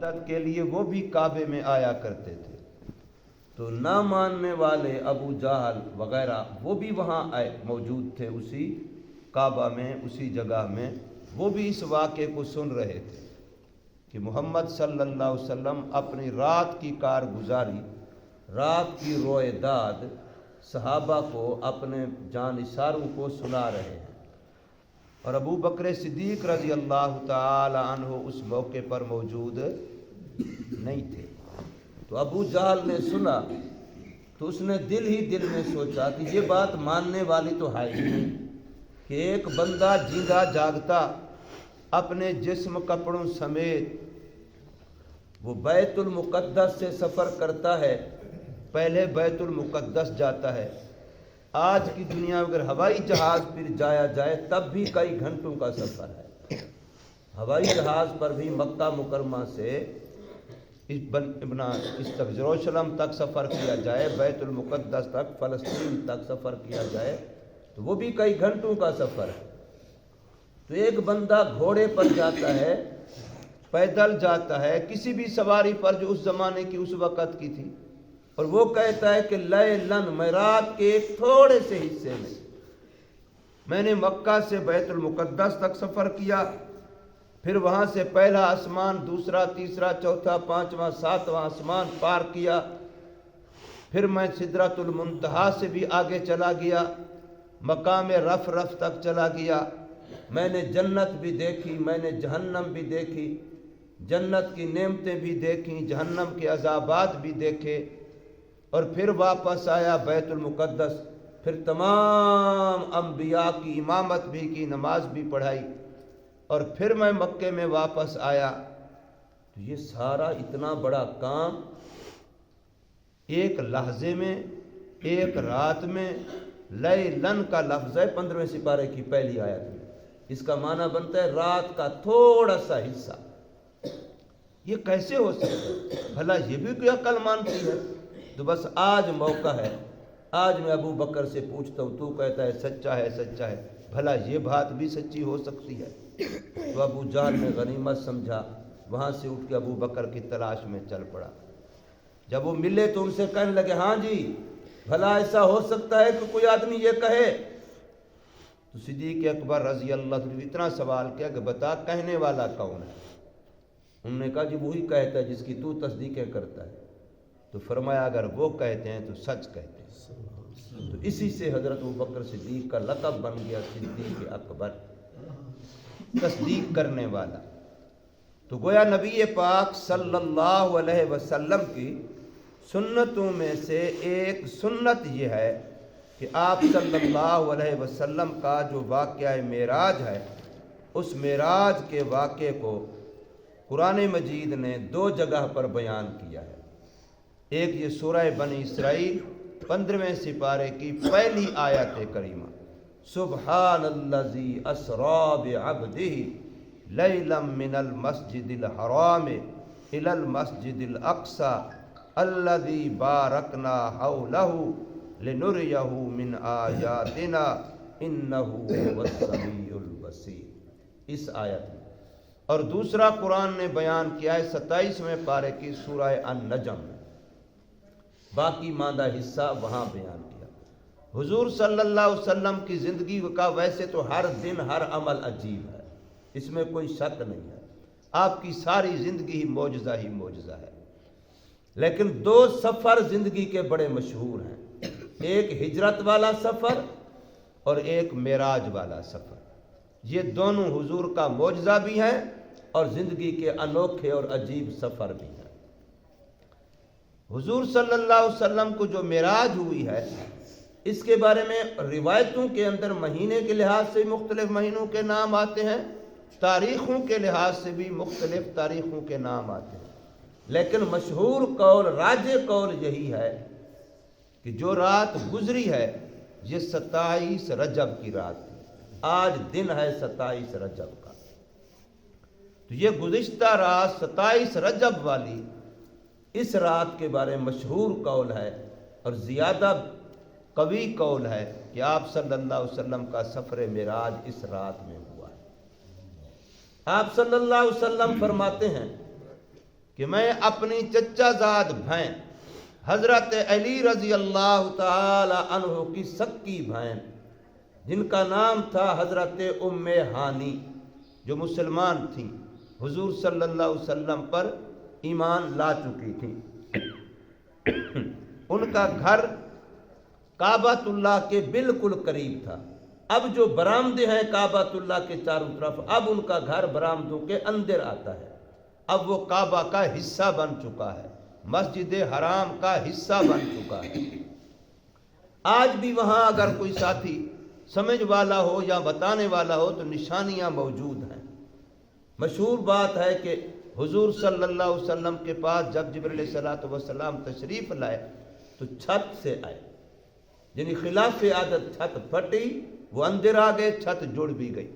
عبادت کے لیے وہ بھی کعبے میں آیا کرتے تھے، تو نہ ماننے والے ابو جہل وغیرہ وہ بھی وہاں موجود تھے، اسی کعبہ میں، اسی جگہ میں، وہ بھی اس واقعے کو سن رہے تھے کہ محمد صلی اللہ علیہ وسلم اپنی رات کی کارگزاری، رات کی روئے داد صحابہ کو، اپنے جانثاروں کو سنا رہے ہیں، اور ابو بکر صدیق رضی اللہ تعالی عنہ اس موقع پر موجود نہیں تھے۔ تو ابو جہل نے سنا تو اس نے دل ہی دل میں سوچا کہ یہ بات ماننے والی تو ہے ہی نہیں کہ ایک بندہ جیندہ جاگتا اپنے جسم کپڑوں سمیت وہ بیت المقدس سے سفر کرتا ہے، پہلے بیت المقدس جاتا ہے۔ آج کی دنیا میں اگر ہوائی جہاز پر جایا جائے تب بھی کئی گھنٹوں کا سفر ہے، ہوائی جہاز پر بھی مکہ مکرمہ سے یروشلم تک سفر کیا جائے، بیت المقدس تک، فلسطین تک سفر کیا جائے تو وہ بھی کئی گھنٹوں کا سفر ہے۔ تو ایک بندہ گھوڑے پر جاتا ہے، پیدل جاتا ہے، کسی بھی سواری پر جو اس زمانے کی، اس وقت کی تھی، اور وہ کہتا ہے کہ لیلن، میں رات کے ایک تھوڑے سے حصے میں نے مکہ سے بیت المقدس تک سفر کیا، پھر وہاں سے پہلا آسمان، دوسرا، تیسرا، چوتھا، پانچواں، ساتواں آسمان پار کیا، پھر میں سدرۃ المنتہا سے بھی آگے چلا گیا، مقام رف تک چلا گیا، میں نے جنت بھی دیکھی، میں نے جہنم بھی دیکھی، جنت کی نعمتیں بھی دیکھیں، جہنم کے عذابات بھی دیکھے، اور پھر واپس آیا بیت المقدس، پھر تمام انبیاء کی امامت بھی کی، نماز بھی پڑھائی، اور پھر میں مکے میں واپس آیا۔ تو یہ سارا اتنا بڑا کام ایک لحظے میں، ایک رات میں، لیلن کا لفظ ہے 15ویں سپارے کی پہلی آیت میں، اس کا معنی بنتا ہے رات کا تھوڑا سا حصہ۔ یہ کیسے ہو سکتا ہے؟ بھلا یہ بھی کوئی عقل مانتی ہے؟ تو بس آج موقع ہے، آج میں ابو بکر سے پوچھتا ہوں، تو کہتا ہے سچا ہے، سچا ہے، بھلا یہ بات بھی سچی ہو سکتی ہے؟ تو ابو جہل نے غنیمت سمجھا، وہاں سے اٹھ کے ابو بکر کی تلاش میں چل پڑا۔ جب وہ ملے تو ان سے کہنے لگے، ہاں جی، بھلا ایسا ہو سکتا ہے کہ کوئی آدمی یہ کہے؟ تو صدیق اکبر رضی اللہ عنہ اتنا سوال کیا کہ بتا کہنے والا کون ہے؟ انہوں نے کہا جی وہی کہتا ہے جس کی تو تصدیقیں کرتا ہے۔ تو فرمایا اگر وہ کہتے ہیں تو سچ کہتے ہیں۔ تو اسی سے حضرت ابوبکر صدیق کا لقب بن گیا صدیق اکبر، تصدیق کرنے والا۔ تو گویا نبی پاک صلی اللہ علیہ وسلم کی سنتوں میں سے ایک سنت یہ ہے کہ آپ صلی اللہ علیہ وسلم کا جو واقعہ معراج ہے، اس معراج کے واقعے کو قرآن مجید نے 2 جگہ پر بیان کیا ہے۔ ایک یہ سورہ بنی اسرائیل 15ویں سپارے کی پہلی آیت کریمہ، سبحان الذی اسری بعبدہ لیلا من المسجد الحرام الی المسجد الاقصی الذی بارکنا حولہ لنریہ من آیاتنا انہ هو السمیع البصیر، اس آیت میں۔ اور دوسرا قرآن نے بیان کیا ہے 27ویں پارے کی سورہ النجم میں، باقی ماندہ حصہ وہاں بیان کیا۔ حضور صلی اللہ علیہ وسلم کی زندگی کا ویسے تو ہر دن ہر عمل عجیب ہے، اس میں کوئی شک نہیں ہے، آپ کی ساری زندگی ہی معجزہ ہے، لیکن 2 سفر زندگی کے بڑے مشہور ہیں، ایک ہجرت والا سفر اور ایک معراج والا سفر۔ یہ دونوں حضور کا معجزہ بھی ہیں اور زندگی کے انوکھے اور عجیب سفر بھی ہیں۔ حضور صلی اللہ علیہ وسلم کو جو معراج ہوئی ہے، اس کے بارے میں روایتوں کے اندر مہینے کے لحاظ سے مختلف مہینوں کے نام آتے ہیں، تاریخوں کے لحاظ سے بھی مختلف تاریخوں کے نام آتے ہیں، لیکن مشہور قول، راجح قول یہی ہے کہ جو رات گزری ہے یہ 27 رجب کی رات تھی، آج دن ہے 27 رجب کا۔ تو یہ گزشتہ رات 27 رجب والی اس رات کے بارے میں مشہور قول ہے، اور زیادہ قوی قول ہے کہ آپ صلی اللہ علیہ وسلم کا سفر معراج اس رات میں ہوا ہے۔ آپ صلی اللہ علیہ وسلم فرماتے ہیں کہ کہ میں اپنی چچا زاد بہن حضرت علی رضی اللہ تعالی عنہ کی سکی بہن جن کا نام تھا حضرت ام ہانی، جو مسلمان تھیں، حضور صلی اللہ علیہ وسلم پر ایمان لا چکی تھیں، ان کا گھر کعبۃ اللہ کے بالکل قریب تھا۔ اب جو برآمدے ہیں کعبۃ اللہ کے چاروں طرف، اب ان کا گھر برآمدوں کے اندر آتا ہے، اب وہ کعبہ کا حصہ بن چکا ہے، مسجد حرام کا حصہ بن چکا ہے۔ آج بھی وہاں اگر کوئی ساتھی سمجھ والا ہو یا بتانے والا ہو تو نشانیاں موجود ہیں۔ مشہور بات ہے کہ حضور صلی اللہ علیہ وسلم کے پاس جب جبرائیل علیہ الصلوۃ والسلام تشریف لائے تو چھت سے آئے، یعنی خلاف عادت چھت پھٹی، وہ اندر آ گئے، چھت جڑ بھی گئی۔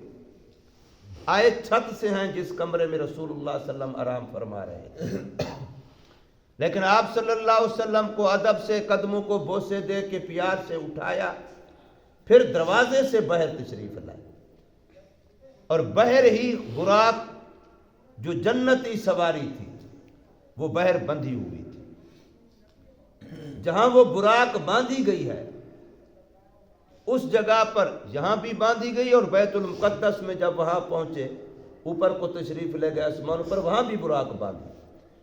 آئے چھت سے ہیں جس کمرے میں رسول اللہ صلی اللہ علیہ وسلم آرام فرما رہے ہیں، لیکن آپ صلی اللہ علیہ وسلم کو ادب سے قدموں کو بوسے دے کے پیار سے اٹھایا، پھر دروازے سے باہر تشریف لائے، اور باہر ہی براق جو جنتی سواری تھی وہ باہر بندھی ہوئی تھی۔ جہاں وہ براق باندھی گئی ہے اس جگہ پر یہاں بھی باندھی گئی، اور بیت المقدس میں جب وہاں پہنچے اوپر کو تشریف لے گئے آسمان پر، وہاں بھی براق باندھی۔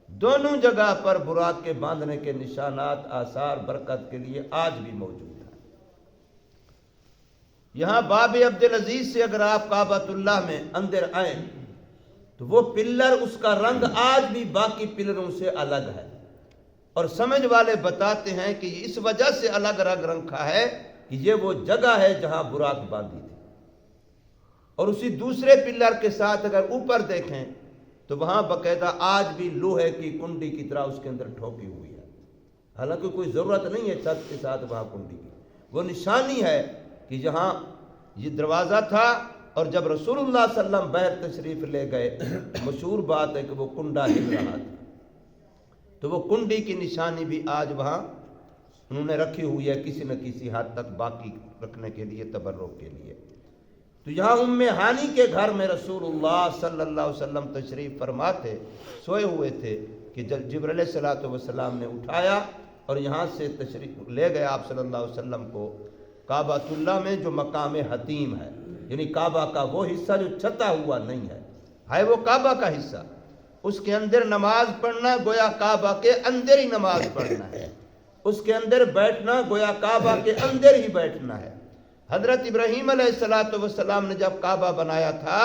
دونوں جگہ پر براق کے باندھنے کے نشانات آثار برکت کے لیے آج بھی موجود ہیں۔ یہاں باب عبدالعزیز سے اگر آپ کعبۃ اللہ میں اندر آئیں تو وہ پلر، اس کا رنگ آج بھی باقی پلروں سے الگ ہے، اور سمجھ والے بتاتے ہیں کہ اس وجہ سے الگ رنگ کا ہے کہ یہ وہ جگہ ہے جہاں براق باندھی تھی۔ اور اسی دوسرے پلر کے ساتھ اگر اوپر دیکھیں تو وہاں باقاعدہ آج بھی لوہے کی کنڈی کی طرح اس کے اندر ٹھوکی ہوئی ہے، حالانکہ کوئی ضرورت نہیں ہے چھت کے ساتھ وہاں کنڈی کی، وہ نشانی ہے کہ جہاں یہ دروازہ تھا، اور جب رسول اللہ صلی اللہ علیہ وسلم باہر تشریف لے گئے، مشہور بات ہے کہ وہ کنڈا ہل رہا تھا، تو وہ کنڈی کی نشانی بھی آج وہاں انہوں نے رکھی ہوئی ہے، کسی نہ کسی حد تک باقی رکھنے کے لیے، تبرک کے لیے۔ تو یہاں ام ہانی کے گھر میں رسول اللہ صلی اللہ علیہ وسلم تشریف فرما تھے، سوئے ہوئے تھے کہ جب جبرائیل علیہ الصلوۃ والسلام نے اٹھایا اور یہاں سے تشریف لے گئے آپ صلی اللہ علیہ وسلم کو کعبۃ اللہ میں، جو مقام حتیم ہے، یعنی کعبہ کا وہ حصہ جو چھتا ہوا نہیں ہے وہ کعبہ کا حصہ، اس کے اندر نماز پڑھنا گویا کعبہ کے اندر ہی نماز پڑھنا ہے، اس کے اندر بیٹھنا گویا کعبہ کے اندر ہی بیٹھنا ہے۔ حضرت ابراہیم علیہ الصلوۃ والسلام نے جب کعبہ بنایا تھا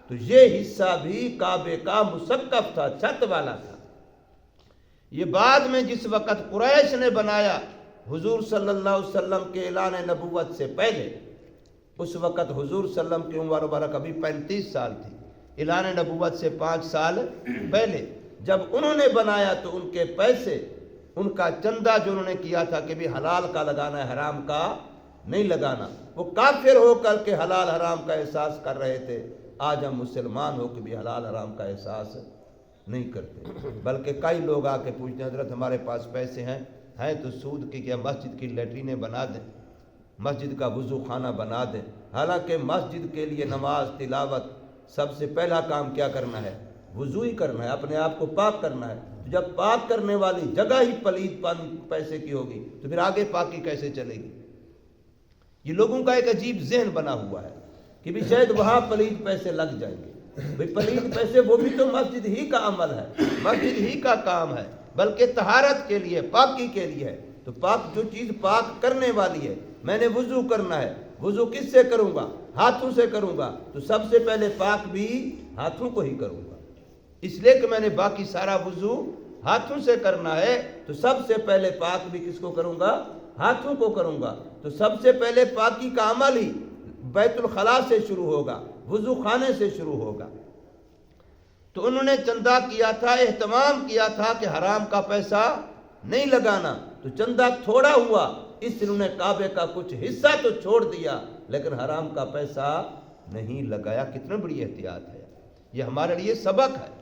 تو یہ حصہ بھی کعبے کا مسقف تھا، چھت والا تھا۔ یہ بعد میں جس وقت قریش نے بنایا حضور صلی اللہ علیہ وسلم کے اعلان نبوت سے پہلے، اس وقت حضور صلی اللہ علیہ وسلم کی عمر مبارک ابھی 35 سال تھی، اعلان نبوت سے 5 سال پہلے جب انہوں نے بنایا تو ان کے پیسے، ان کا چندہ جو انہوں نے کیا تھا کہ بھی حلال کا لگانا ہے، حرام کا نہیں لگانا، وہ کافر ہو کر کے حلال حرام کا احساس کر رہے تھے۔ آج ہم مسلمان ہو کے بھی حلال حرام کا احساس نہیں کرتے، بلکہ کئی لوگ آ کے پوچھتے ہیں حضرت ہمارے پاس پیسے ہیں تو سود کی کیا مسجد کی لیٹرینیں بنا دیں، مسجد کا وضو خانہ بنا دیں، حالانکہ مسجد کے لیے نماز تلاوت سب سے پہلا کام کیا کرنا ہے؟ وضو ہی کرنا ہے، اپنے آپ کو پاک کرنا ہے۔ جب پاک کرنے والی جگہ ہی پلید پانی پیسے کی ہوگی تو پھر آگے پاکی کیسے چلے گی؟ یہ لوگوں کا ایک عجیب ذہن بنا ہوا ہے کہ بھی شاید وہاں پلید پیسے لگ جائیں گے، بھئی پلید پیسے وہ بھی تو مسجد ہی کا عمل ہے، مسجد ہی کا کام ہے، بلکہ طہارت کے لیے، پاکی کے لیے ہے۔ تو پاک جو چیز پاک کرنے والی ہے، میں نے وضو کرنا ہے، وضو کس سے کروں گا؟ ہاتھوں سے کروں گا، تو سب سے پہلے پاک بھی ہاتھوں کو ہی کروں گا، اس لیے کہ میں نے باقی سارا وضو ہاتھوں سے کرنا ہے، تو سب سے پہلے پاک بھی کس کو کروں گا؟ ہاتھوں کو کروں گا۔ تو سب سے پہلے پاکی کا عمل ہی بیت الخلاء سے شروع ہوگا، وضو خانے سے شروع ہوگا۔ تو انہوں نے چندہ کیا تھا، اہتمام کیا تھا کہ حرام کا پیسہ نہیں لگانا، تو چندہ تھوڑا ہوا، اس لیے انہوں نے کعبے کا کچھ حصہ تو چھوڑ دیا لیکن حرام کا پیسہ نہیں لگایا۔ کتنا بڑی احتیاط ہے، یہ ہمارے لیے سبق ہے۔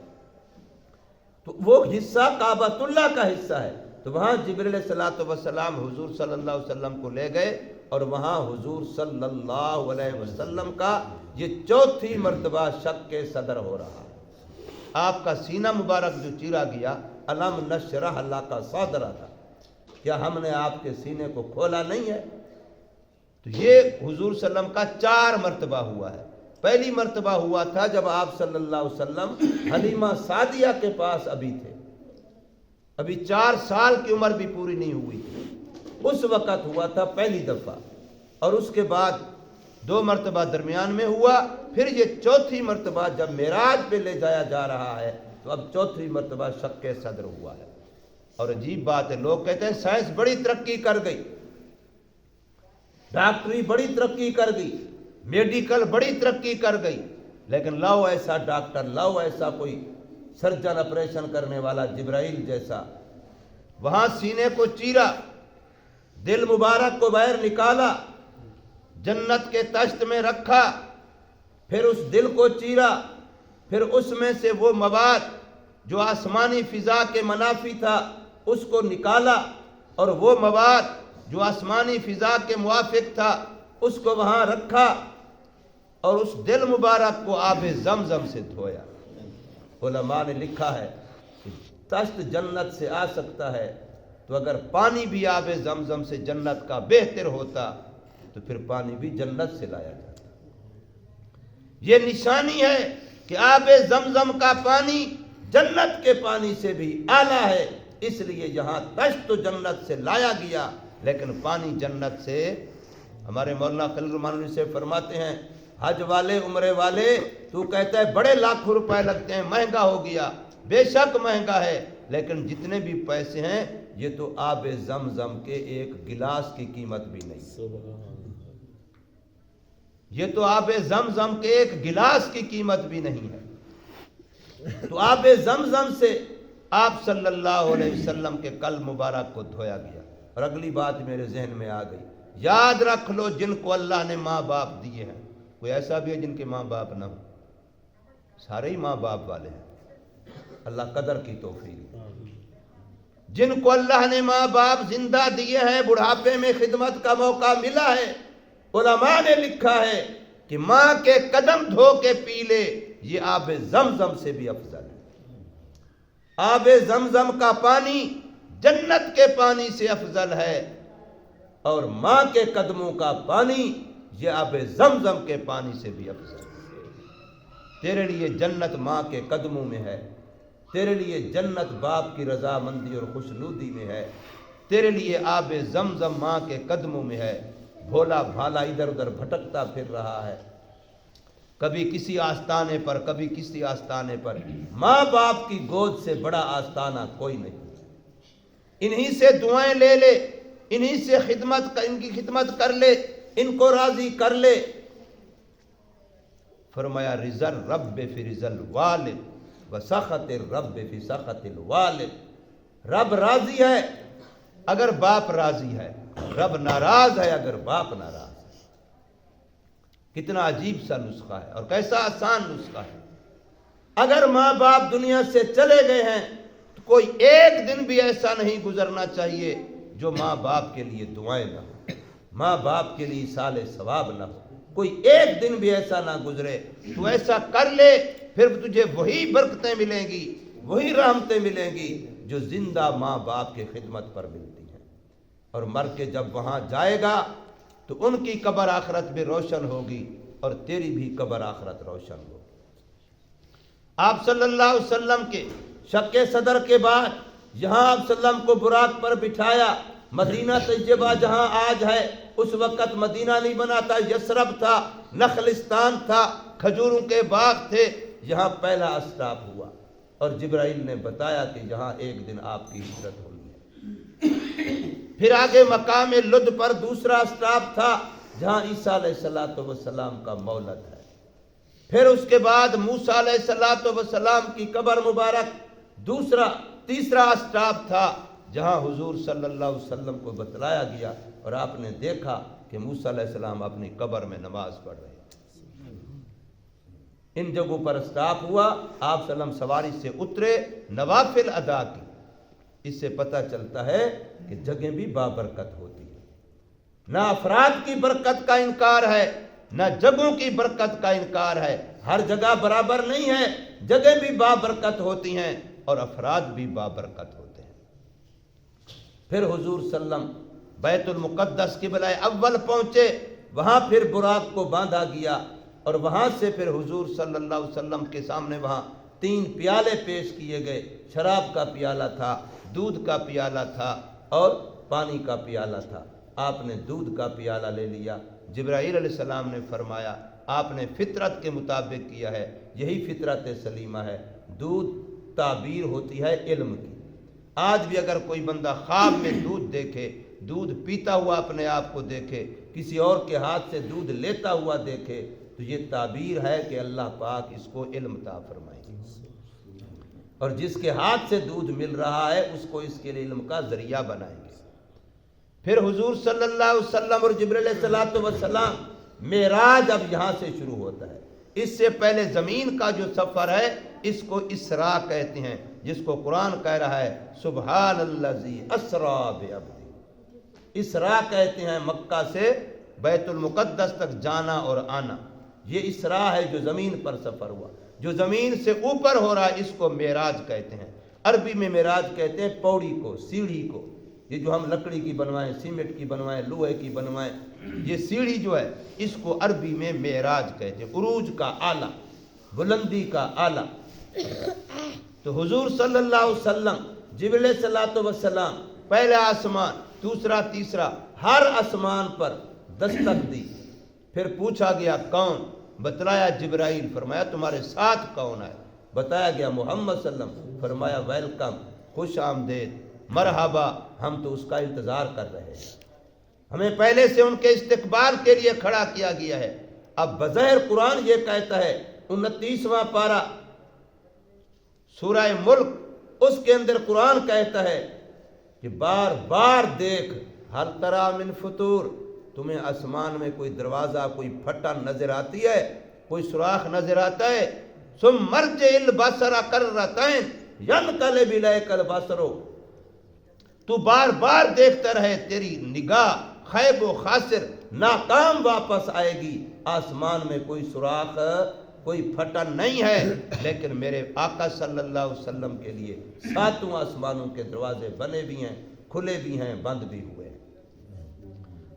تو وہ حصہ کعبۃ اللہ کا حصہ ہے، تو وہاں جبرائیل علیہ الصلوۃ والسلام حضور صلی اللہ علیہ وسلم کو لے گئے، اور وہاں حضور صلی اللہ علیہ وسلم کا یہ 4تھی مرتبہ شق صدر ہو رہا ہے۔ آپ کا سینہ مبارک جو چیرا گیا، الم نشرح لک صدرک تھا، کیا ہم نے آپ کے سینے کو کھولا نہیں ہے؟ تو یہ حضور صلی اللہ علیہ وسلم کا 4 مرتبہ ہوا ہے۔ پہلی مرتبہ ہوا تھا جب آپ صلی اللہ علیہ وسلم حلیمہ سعدیہ کے پاس ابھی تھے، ابھی 4 سال کی عمر بھی پوری نہیں ہوئی تھی، اس وقت ہوا تھا پہلی دفعہ، اور اس کے بعد 2 مرتبہ درمیان میں ہوا، پھر یہ 4تھی مرتبہ جب معراج پہ لے جایا جا رہا ہے، تو اب 4تھی مرتبہ شق صدر ہوا ہے۔ اور عجیب بات ہے، لوگ کہتے ہیں سائنس بڑی ترقی کر گئی، ڈاکٹری بڑی ترقی کر گئی، میڈیکل بڑی ترقی کر گئی، لیکن لاؤ ایسا ڈاکٹر، لاؤ ایسا کوئی سرجن آپریشن کرنے والا جبرائیل جیسا، وہاں سینے کو چیرا، دل مبارک کو باہر نکالا، جنت کے تشت میں رکھا، پھر اس دل کو چیرا، پھر اس میں سے وہ مواد جو آسمانی فضا کے منافی تھا اس کو نکالا، اور وہ مواد جو آسمانی فضا کے موافق تھا اس کو وہاں رکھا، اور اس دل مبارک کو آب زمزم سے دھویا۔ علماء نے لکھا ہے کہ تشت جنت سے آ سکتا ہے، تو اگر پانی بھی آب زمزم سے جنت کا بہتر ہوتا تو پھر پانی بھی جنت سے لایا جاتا۔ یہ نشانی ہے کہ آب زمزم کا پانی جنت کے پانی سے بھی اعلیٰ ہے، اس لیے یہاں تشت تو جنت سے لایا گیا، لیکن پانی جنت سے۔ ہمارے مولانا خلیل الرحمن سے فرماتے ہیں، حج والے عمرے والے تو کہتا ہے بڑے لاکھوں روپے لگتے ہیں، مہنگا ہو گیا، بے شک مہنگا ہے، لیکن جتنے بھی پیسے ہیں یہ تو آب زمزم کے ایک گلاس کی قیمت بھی نہیں، یہ تو آب زمزم کے ایک گلاس کی قیمت بھی نہیں ہے۔ تو آب زمزم سے آپ صلی اللہ علیہ وسلم کے قلب مبارک کو دھویا گیا۔ اور اگلی بات میرے ذہن میں آ گئی، یاد رکھ لو جن کو اللہ نے ماں باپ دیے ہیں، کوئی ایسا بھی ہے جن کے ماں باپ نہ ہو؟ سارے ہی ماں باپ والے ہیں، اللہ قدر کی توفیق۔ جن کو اللہ نے ماں باپ زندہ دیے ہیں، بڑھاپے میں خدمت کا موقع ملا ہے، علماء نے لکھا ہے کہ ماں کے قدم دھو کے پی لے، یہ آب زمزم سے بھی افضل ہے۔ آب زمزم کا پانی جنت کے پانی سے افضل ہے، اور ماں کے قدموں کا پانی یہ آب زمزم کے پانی سے بھی افضل ہے۔ تیرے لیے جنت ماں کے قدموں میں ہے، تیرے لیے جنت باپ کی رضامندی اور خوشنودی میں ہے، تیرے لیے آب زمزم ماں کے قدموں میں ہے۔ بھولا بھالا ادھر ادھر بھٹکتا پھر رہا ہے، کبھی کسی آستانے پر کبھی کسی آستانے پر، ماں باپ کی گود سے بڑا آستانہ کوئی نہیں۔ انہی سے دعائیں لے لے، انہی سے ان کی خدمت کر لے، ان کو راضی کر لے۔ فرمایا رضا الرب فی رضا الوالد و سخط الرب فی سخط الوالد۔ رب راضی ہے اگر باپ راضی ہے، رب ناراض ہے اگر باپ ناراض ہے۔ کتنا عجیب سا نسخہ ہے اور کیسا آسان نسخہ ہے۔ اگر ماں باپ دنیا سے چلے گئے ہیں تو کوئی ایک دن بھی ایسا نہیں گزرنا چاہیے جو ماں باپ کے لیے دعائیں نہ ہو، ماں باپ کے لیے ایصال ثواب نہ ہو۔ کوئی ایک دن بھی ایسا نہ گزرے، تو ایسا کر لے، پھر تجھے وہی برکتیں ملیں گی، وہی رحمتیں ملیں گی جو زندہ ماں باپ کی خدمت پر ملتی ہیں۔ اور مر کے جب وہاں جائے گا تو ان کی قبر آخرت بھی روشن ہوگی اور تیری بھی قبر آخرت روشن ہوگی۔ آپ صلی اللہ علیہ وسلم کے شق صدر کے بعد یہاں آپ صلی اللہ علیہ وسلم کو براق پر بٹھایا، مدینہ طیبہ جہاں آج ہے، اس وقت مدینہ نہیں بنا تھا، یثرب تھا، نخلستان تھا، کھجوروں کے باغ تھے، یہاں پہلا اسٹاپ ہوا، اور جبرائیل نے بتایا کہ یہاں ایک دن آپ کی ہجرت ہونی ہے۔ پھر آگے مقام لد پر دوسرا اسٹاپ تھا جہاں عیسیٰ علیہ السلام کا مولد ہے۔ پھر اس کے بعد موسیٰ علیہ السلام کی قبر مبارک تیسرا اسٹاپ تھا جہاں حضور صلی اللہ علیہ وسلم کو بتلایا گیا، اور آپ نے دیکھا کہ موسیٰ علیہ السلام اپنی قبر میں نماز پڑھ رہے تھے۔ ان جگہوں پر اسٹاپ ہوا، آپ صلی اللہ علیہ وسلم سواری سے اترے، نوافل ادا کی۔ اس سے پتہ چلتا ہے کہ جگہیں بھی بابرکت ہوتی ہیں۔ نہ افراد کی برکت کا انکار ہے، نہ جگہوں کی برکت کا انکار ہے۔ ہر جگہ برابر نہیں ہے، جگہ بھی بابرکت ہوتی ہیں اور افراد بھی بابرکت ہوتے ہیں۔ پھر حضور صلی اللہ علیہ وسلم بیت المقدس کی بلائے اول پہنچے، وہاں پھر براق کو باندھا گیا، اور وہاں سے پھر حضور صلی اللہ علیہ وسلم کے سامنے وہاں 3 پیالے پیش کیے گئے، شراب کا پیالہ تھا، دودھ کا پیالہ تھا اور پانی کا پیالہ تھا۔ آپ نے دودھ کا پیالہ لے لیا، جبرائیل علیہ السلام نے فرمایا آپ نے فطرت کے مطابق کیا ہے، یہی فطرت سلیمہ ہے۔ دودھ تعبیر ہوتی ہے علم کی۔ آج بھی اگر کوئی بندہ خواب میں دودھ دیکھے، دودھ پیتا ہوا اپنے آپ کو دیکھے، کسی اور کے ہاتھ سے دودھ لیتا ہوا دیکھے، تو یہ تعبیر ہے کہ اللہ پاک اس کو علم عطا فرمائیں گے، اور جس کے ہاتھ سے دودھ مل رہا ہے اس کو اس کے لیے علم کا ذریعہ بنائیں گے۔ پھر حضور صلی اللہ علیہ وسلم اور جبرائیل علیہ السلام معراج اب یہاں سے شروع ہوتا ہے۔ اس سے پہلے زمین کا جو سفر ہے اس کو اسراء کہتے ہیں، جس کو قرآن کہہ رہا ہے سبحان الذی اسریٰ بعبدہ۔ اسراء کہتے ہیں مکہ سے بیت المقدس تک جانا اور آنا، یہ اسراء ہے جو زمین پر سفر ہوا۔ جو زمین سے اوپر ہو رہا ہے اس کو معراج کہتے ہیں۔ عربی میں معراج کہتے ہیں پوڑی کو، سیڑھی کو، یہ جو ہم لکڑی کی بنوائیں، سیمنٹ کی بنوائیں، لوہے کی بنوائیں، یہ سیڑھی جو ہے اس کو عربی میں معراج کہتے ہیں، عروج کا آلہ، بلندی کا آلہ۔ تو حضور صلی اللہ علیہ وسلم جبرائیل علیہ السلام پہلا آسمان، دوسرا، تیسرا، ہر آسمان پر دستک دی۔ پھر پوچھا گیا کون؟ بتلایا جبرائیل، فرمایا تمہارے ساتھ کون ہے؟ بتایا گیا محمد صلی اللہ علیہ وسلم، فرمایا ویلکم، خوش آمدید، مرحبا، ہم تو اس کا انتظار کر رہے ہیں، ہمیں پہلے سے ان کے استقبال کے لیے کھڑا کیا گیا ہے۔ اب بظاہر قرآن یہ کہتا ہے 29واں پارہ سورہ ملک، اس کے اندر قرآن کہتا ہے کہ بار بار دیکھ، ہر طرح من فطور، تمہیں آسمان میں کوئی دروازہ، کوئی پھٹا نظر آتی ہے، کوئی سوراخ نظر آتا ہے؟ ثم مرجع البصر کرتین ینقلب الیک البصر، تو بار بار دیکھتا رہے، تیری نگاہ خیب و خاسر ناکام واپس آئے گی۔ آسمان میں کوئی سوراخ، کوئی پھٹن نہیں ہے، لیکن میرے آقا صلی اللہ علیہ وسلم کے لیے 7 آسمانوں کے دروازے بنے بھی ہیں، کھلے بھی ہیں، بند بھی ہوئے ہیں۔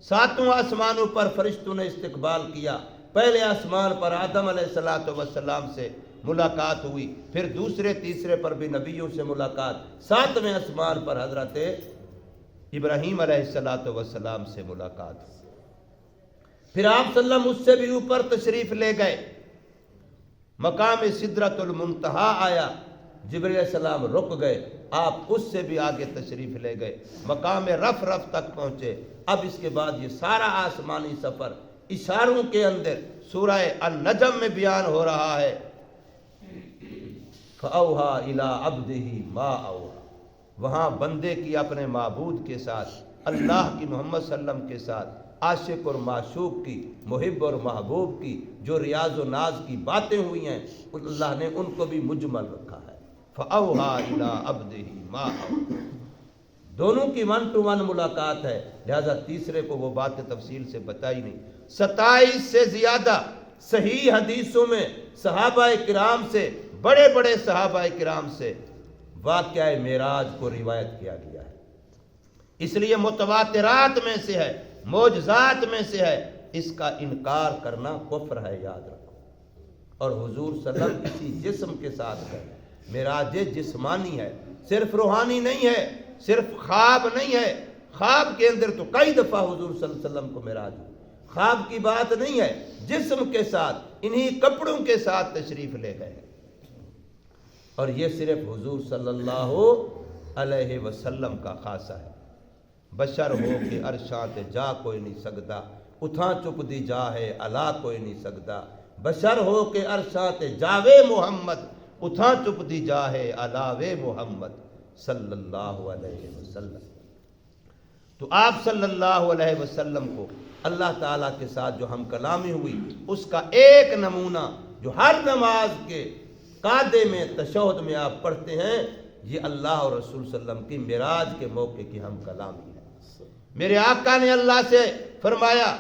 7 آسمانوں پر فرشتوں نے استقبال کیا۔ پہلے آسمان پر آدم علیہ السلام سے ملاقات ہوئی، پھر دوسرے تیسرے پر بھی نبیوں سے ملاقات، 7ویں آسمان پر حضرت ابراہیم علیہ السلام سے ملاقات ہوئی۔ پھر آپ صلی اللہ علیہ وسلم اس سے بھی اوپر تشریف لے گئے، مقام سدرۃ المنتہا آیا، جبرائیل علیہ السلام رک گئے، آپ اس سے بھی آگے تشریف لے گئے، مقام رف تک پہنچے۔ اب اس کے بعد یہ سارا آسمانی سفر اشاروں کے اندر سورہ النجم میں بیان ہو رہا ہے، فَأَوْحَىٰ إِلَىٰ عَبْدِهِ مَا أَوْحَىٰ، وہاں بندے کی اپنے معبود کے ساتھ، اللہ کی محمد صلی اللہ علیہ وسلم کے ساتھ، عاشق اور معشوق کی، محب اور محبوب کی جو ریاض و ناز کی باتیں ہوئی ہیں، اللہ نے ان کو بھی مجمل رکھا ہے۔ فَأَوْحَىٰ إِلَىٰ عَبْدِهِ مَا أَوْحَىٰ، دونوں کی 1 to 1 ملاقات ہے، لہذا تیسرے کو وہ باتیں تفصیل سے بتائی نہیں۔ 27 سے زیادہ صحیح حدیثوں میں صحابہ کرام سے، بڑے بڑے صحابہ کرام سے واقعہ معراج کو روایت کیا گیا ہے، اس لیے متواترات میں سے ہے، معجزات میں سے ہے، اس کا انکار کرنا کفر ہے، یاد رکھو۔ اور حضور صلی اللہ علیہ وسلم کسی جسم کے ساتھ گئے، معراج جسمانی ہے، صرف روحانی نہیں ہے، صرف خواب نہیں ہے۔ خواب کے اندر تو کئی دفعہ حضور صلی اللہ علیہ وسلم کو معراج ہوئی، خواب کی بات نہیں ہے، جسم کے ساتھ، انہی کپڑوں کے ساتھ تشریف لے گئے، اور یہ صرف حضور صلی اللہ علیہ وسلم کا خاصہ ہے۔ بشر ہو کہ عرشاں تے جا کوئی نہیں سکتا، اتھاں چپ دی جا ہے الا کوئی نہیں سکتا، بشر ہو کہ عرشاں تے جاوے محمد، اتھاں چپ دی جا ہے الاوے محمد صلی اللہ علیہ وسلم۔ تو آپ صلی اللہ علیہ وسلم کو اللہ تعالیٰ کے ساتھ جو ہم کلامی ہوئی، اس کا ایک نمونہ جو ہر نماز کے قادے میں، تشہد میں آپ پڑھتے ہیں، یہ اللہ اور رسول صلی اللہ علیہ وسلم کی معراج کے موقع کی ہم کلامی ہے۔ میرے آقا نے اللہ سے فرمایا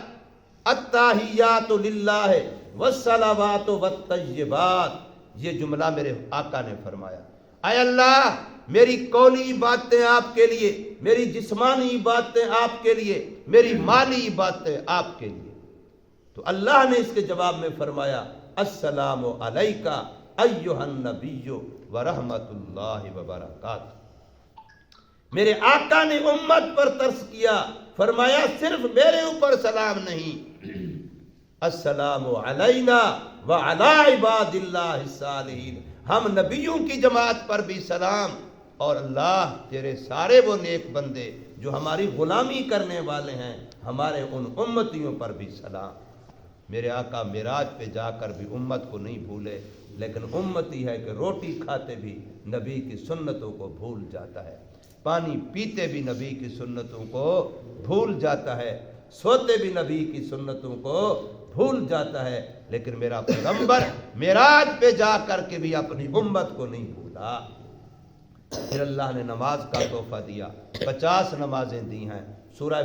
التحیات للہ والصلوات والطیبات یہ جملہ میرے آقا نے فرمایا، اے اللہ میری قولی باتیں آپ کے لیے، میری جسمانی باتیں آپ کے لیے، میری مالی باتیں آپ کے لیے۔ تو اللہ نے اس کے جواب میں فرمایا السلام علیکہ ایھا النبی ورحمۃ اللہ وبرکاتہ۔ میرے آقا نے امت پر ترس کیا، فرمایا صرف میرے اوپر سلام نہیں، السلام علینا وعلی عباد اللہ الصالحین، ہم نبیوں کی جماعت پر بھی سلام، اور اللہ تیرے سارے وہ نیک بندے جو ہماری غلامی کرنے والے ہیں، ہمارے ان امتیوں پر بھی سلام۔ میرے آقا معراج پہ جا کر بھی امت کو نہیں بھولے، لیکن امتی ہے کہ روٹی کھاتے بھی نبی کی سنتوں کو بھول جاتا ہے، پانی پیتے بھی نبی کی سنتوں کو بھول جاتا ہے، سوتے بھی نبی کی سنتوں کو بھول جاتا ہے، لیکن میرا پیغمبر معراج پہ جا کر کے بھی اپنی امت کو نہیں بھولا۔ پھر اللہ نے نماز کا تحفہ دیا، 50 نمازیں دی ہیں، سورہ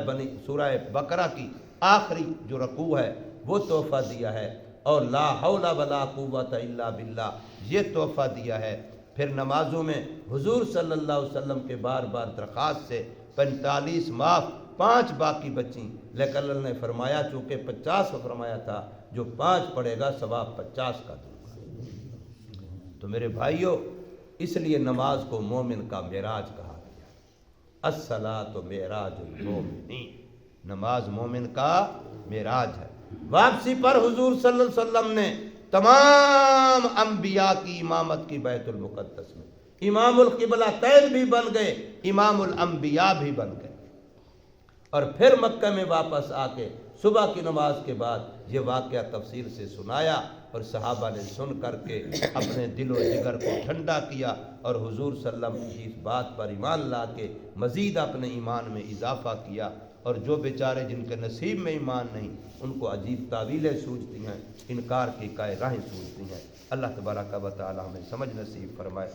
بقرہ کی آخری جو رکوع ہے وہ تحفہ دیا ہے، اور لا حول ولا قوت الا باللہ یہ تحفہ دیا ہے۔ پھر نمازوں میں حضور صلی اللہ علیہ وسلم کے بار بار درخواست سے 45 معاف، 5 باقی بچیں، لیکن اللہ نے فرمایا چونکہ 50 فرمایا تھا، جو 5 پڑھے گا ثواب 50 کا دوں گا۔ تو میرے بھائیوں، اس لیے نماز کو مومن کا معراج کہا گیا، الصلاۃ معراج المومن، نماز مومن کا معراج ہے۔ واپسی پر حضور صلی اللہ علیہ وسلم نے تمام انبیاء کی امامت کی بیت المقدس میں، امام القبلتین بھی بن گئے، امام الانبیاء بھی بن گئے، اور پھر مکہ میں واپس آ کے صبح کی نماز کے بعد یہ واقعہ تفصیل سے سنایا، اور صحابہ نے سن کر کے اپنے دل و جگر کو ٹھنڈا کیا، اور حضور صلی اللہ علیہ وسلم کی اس بات پر ایمان لا کے مزید اپنے ایمان میں اضافہ کیا، اور جو بیچارے جن کے نصیب میں ایمان نہیں، ان کو عجیب تعویلیں سوچتی ہیں، انکار کی کائے راہیں سوچتی ہیں۔ اللہ تبارک و تعالی ہمیں سمجھ نصیب فرمائے۔